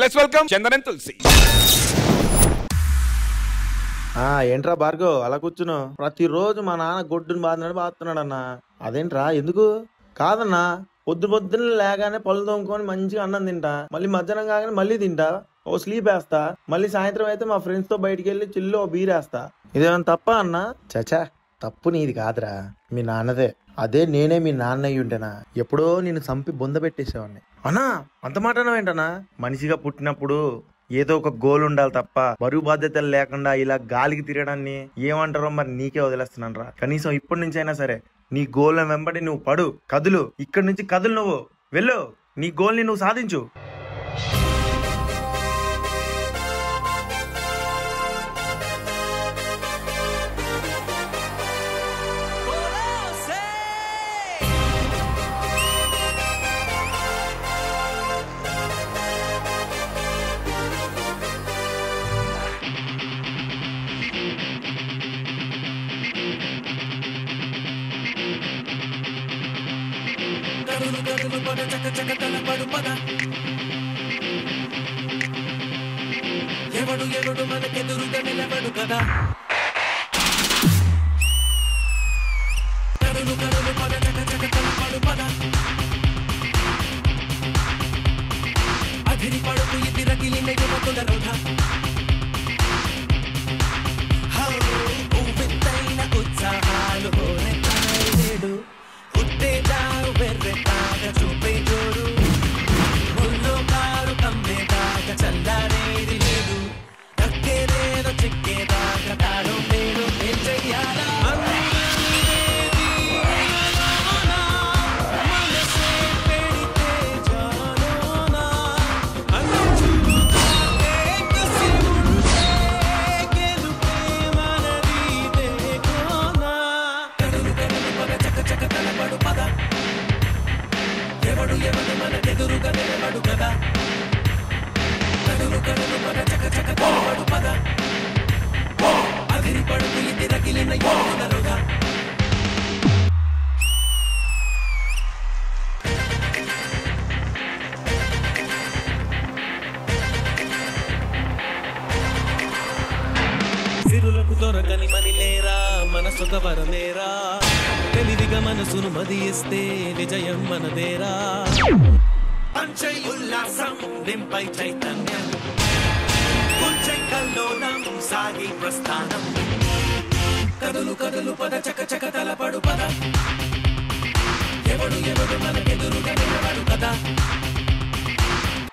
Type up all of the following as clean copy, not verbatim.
Let's welcome Chandan and తులసి. ఏంట్రా భార్గవ్ అలా కూర్చున్నావు? ప్రతిరోజు మా నాన్న గొడ్డుని బాతున్నాడు అన్న. అదేంట్రా ఎందుకు? కాదన్నా, పొద్దున్న లేగానే పళ్ళు తోముకొని మంచిగా అన్నం తింటా, మళ్ళీ మధ్యాహ్నం కాగానే మళ్ళీ తింటా, ఓ స్లీప్ వేస్తా, మళ్ళీ సాయంత్రం అయితే మా ఫ్రెండ్స్ తో బయటికి వెళ్ళి చిల్లు ఓ బీర్ వేస్తా. ఇదేమైనా తప్ప అన్న? చచా, తప్పు నీది కాదురా, మీ నాన్నదే. అదే నేనే మీ నాన్న అయ్యి ఉంటేనా ఎప్పుడో నేను చంపి బొంద పెట్టేసేవాడిని. అన్నా అంత మాట ఏంటన్నా? మనిషిగా పుట్టినప్పుడు ఏదో ఒక గోల్ ఉండాలి తప్ప బరువు బాధ్యతలు లేకుండా ఇలా గాలికి తిరగడాన్ని ఏమంటారో మరి నీకే వదిలేస్తున్నాను రా. కనీసం ఇప్పటి నుంచి అయినా సరే నీ గోల్ వెంబడి నువ్వు పడు, కదులు, ఇక్కడి నుంచి కదులు, నువ్వు వెళ్ళు, నీ గోల్ ని నువ్వు సాధించు. ఎవడు ఎవడు మనకెదురుగా నిలబడు కదా. కరులు కరులు పద చక చక తలపడు పద. అధిరి పడుకు ఇది రగిలిన యువకుల రౌఢ. ఉవ్వెత్తైన ఉత్సాహాలు హోరెత్తాడు, ఉత్తేజాలు వెర్రెత్తాగా చూపే జోడు. ముల్లో కారు కమ్మేదాకా చల్లారేది లేదు, దక్కేదేదో చిక్కేదాకా తాడు పేరు ఏం చెయ్యాలా. ఎవడు ఎవడు మనకెదురుగా నిలబడు కదా. కదులు కదులు పద చక చక తలపడు పద. అదిరి పడుకు ఇది రగిలిన యువకుల రౌఢ. సిరులకు దొరకని మని లేరా, మనసొక వరమేరా. తెలివిగా మనసును మది ఇస్తే విజయం మనదేరా. పంచై ఉల్లాసం నింపై చైతన్యం, కొంచెం కల్లోలం సాగి ప్రస్థానం. కదులు కదులు పద చక చక తలపడు పద. ఎవడు ఎవడు మనకెదురుగా నిలబడు కదా.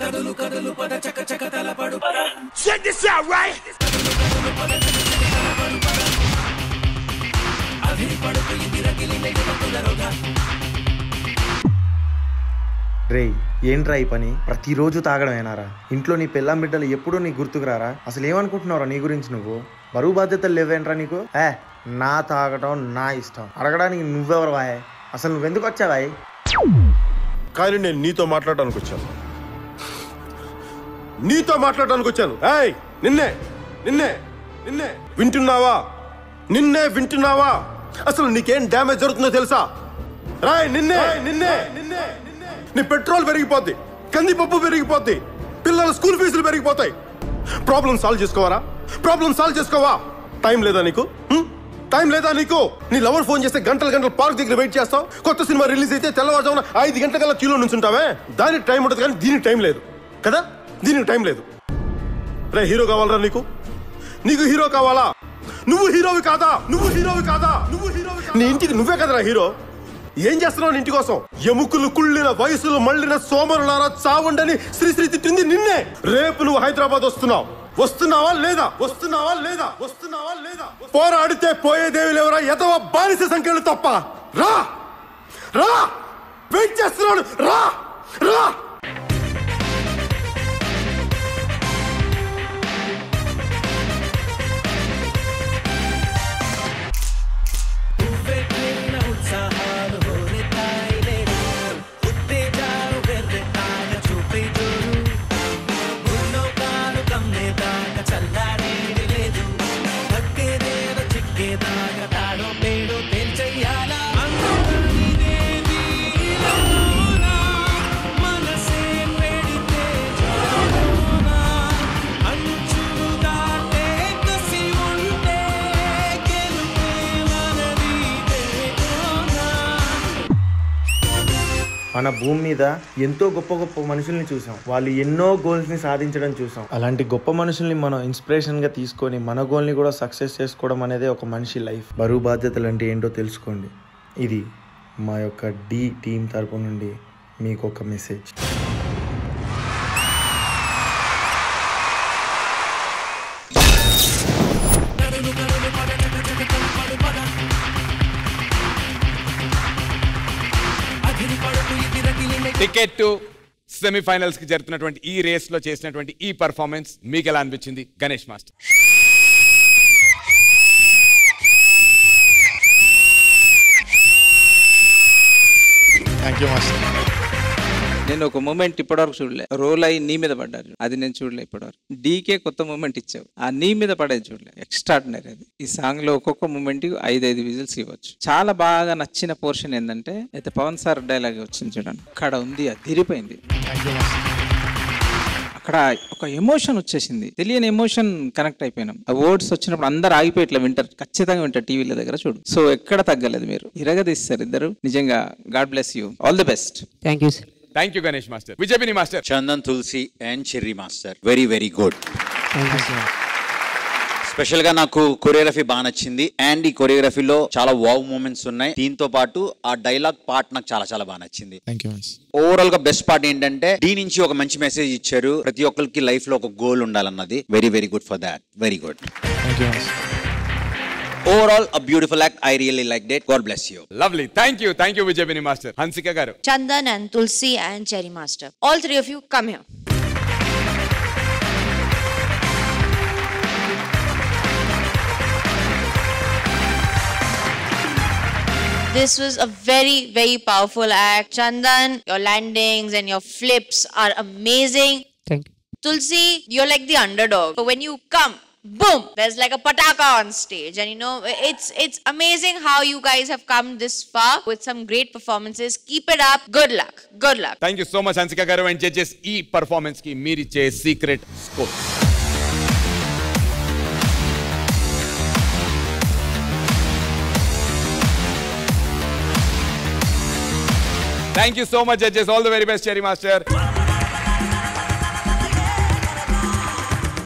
కదులు కదులు పద చక చక తలపడు పద. Check this out, right? కదులు కదులు పద చక చక తలపడు పద. అధిరి పడుకు ఇది రగిలిన యువకుల రౌఢ. రే ఏంట్రా ఈ పని? ప్రతిరోజు తాగడమేనారా? ఇంట్లో నీ పెళ్ళాం బిడ్డలు ఎప్పుడూ నీకు గుర్తుకురారా? అసలు ఏమనుకుంటున్నావురా నీ గురించి నువ్వు? బరువు బాధ్యతలు లేవేంట్రా నీకు? నా తాగటం నా ఇష్టం, అడగడానికి నువ్వెవరు వాయ్? అసలు నువ్వెందుకు వచ్చావాయ్? కానీ నేను నీతో మాట్లాడడానికి వచ్చాను, నీతో మాట్లాడడానికి వచ్చాను. నిన్నే నిన్నే నిన్నే వింటున్నావా? నిన్నే వింటున్నావా? అసలు నీకేం డ్యామేజ్ జరుగుతుందో తెలుసా? నిన్నే నిన్నే నిన్నే నీ పెట్రోల్ పెరిగిపోద్ది, కందిపప్పు పెరిగిపోద్ది, పిల్లల స్కూల్ ఫీజులు పెరిగిపోతాయి. ప్రాబ్లం సాల్వ్ చేసుకోవారా? ప్రాబ్లం సాల్వ్ చేసుకోవా? టైం లేదా నీకు? టైం లేదా నీకు? నీ లవర్ ఫోన్ చేస్తే గంటలు గంటలు పార్క్ దగ్గర వెయిట్ చేస్తావు. కొత్త సినిమా రిలీజ్ అయితే తెల్లవారుజామున 5 గంటల క్యూలో నుంచుంటావే. దానికి టైం ఉంటుంది కానీ దీనికి టైం లేదు కదా. దీనికి టైం లేదు. రే హీరో కావాలరా నీకు? నీకు హీరో కావాలా? నువ్వు హీరోవి కాదా? నువ్వు హీరోవి కాదా? నువ్వు హీరోవి నీ ఇంటికి నువ్వే కదరా హీరో. ఏం చేస్తున్నావు ఇంటి కోసం? ఎముకలు కుళ్ళిన వయసులు మళ్ళిన సోమరులారా చావుండని శ్రీశ్రీ తిట్టింది నిన్నే. రేపు నువ్వు హైదరాబాద్ వస్తున్నావు. వస్తున్నావా లేదా? వస్తున్నావా లేదా? వస్తున్నావా లేదా? పోరాడితే పోయేదేవి లేవరా ఎదవ బానిస సంఖ్యలు తప్ప. రా రా, వెయిట్ చేస్తున్నాడు. రా రా. మనసే మన భూమి మీద ఎంతో గొప్ప గొప్ప మనుషుల్ని చూసాం, వాళ్ళు ఎన్నో గోల్స్ ని సాధించడం చూసాం. అలాంటి గొప్ప మనుషుల్ని మనం ఇన్స్పిరేషన్ గా తీసుకొని మన గోల్ ని కూడా సక్సెస్ చేసుకోవడం అనేది ఒక మనిషి లైఫ్. బరువు బాధ్యతలు అంటే ఏంటో తెలుసుకోండి. ఇది మా యొక్క డి టీం తరపు నుండి మీకు ఒక మెసేజ్. టికెట్ టు సెమీఫైనల్స్ కి జరుగుతున్నటువంటి ఈ రేస్ లో చేసినటువంటి ఈ పర్ఫార్మెన్స్ మీకు ఎలా అనిపించింది Ganesh master? Thank you master. నేను ఒక మూమెంట్ ఇప్పటివరకు చూడలే. రోల్ అయ్యి నీ మీద పడ్డారు, అది నేను చూడలే ఇప్పటివరకు. డీకే కొత్త మూమెంట్ ఇచ్చావు, ఆ నీ మీద పడేది చూడలే. ఎక్స్ట్రాడినరీ అది. ఈ సాంగ్ లో ఒక్కొక్క మూమెంట్ 5 విజిల్స్ ఇవ్వచ్చు. చాలా బాగా నచ్చిన పోర్షన్ ఏంటంటే అయితే పవన్ సార్ డైలాగ్ వచ్చింది చూడండి, అక్కడ ఉంది, అది తిరిగిపోయింది. అక్కడ ఒక ఎమోషన్ వచ్చేసింది, తెలియని ఎమోషన్ కనెక్ట్ అయిపోయినాం. ఆ వర్డ్స్ వచ్చినప్పుడు అందరు ఆగిపోయి ఇట్లా వింటారు, ఖచ్చితంగా వింటారు టీవీల దగ్గర చూడు. సో ఎక్కడ తగ్గలేదు, మీరు ఇరగదీస్తారు ఇద్దరు. నిజంగా god bless you, all the best. Thank you sir. Thank you Ganesh master. విజయపిని master. Chandan, Tulasi and cherry master very very good. Special గా నాకు కొరియోగ్రఫీ బాగా నచ్చింది. అండ్ ఈ కొరియోగ్రఫీలో చాలా వావ్ మూమెంట్స్ ఉన్నాయి. దీంతో పాటు ఆ డైలాగ్ పార్ట్ నాకు చాలా చాలా బాగా నచ్చింది. ఓవరాల్ గా బెస్ట్ పార్ట్ ఏంటంటే దీని నుంచి ఒక మంచి మెసేజ్ ఇచ్చారు. ప్రతి ఒక్కరికి లైఫ్ లో ఒక గోల్ ఉండాలన్నది. Very very good for that. Very good. Overall, a beautiful act. I really liked it. God bless you. Lovely. Thank you. Thank you, Vijaypini Master. Hansika garu. Chandan and Tulsi and Cherry Master. All three of you, come here. This was a very, very powerful act. Chandan, your landings and your flips are amazing. Thank you. Tulsi, you're like the underdog. But when you come, boom, there's like a pataka on stage, and you know it's amazing how you guys have come this far with some great performances. Keep it up. Good luck. Good luck. Thank you so much, Hansika garu and judges. Ee performance ki meer iche secret score. Thank you so much, judges. All the very best, Cherry Master.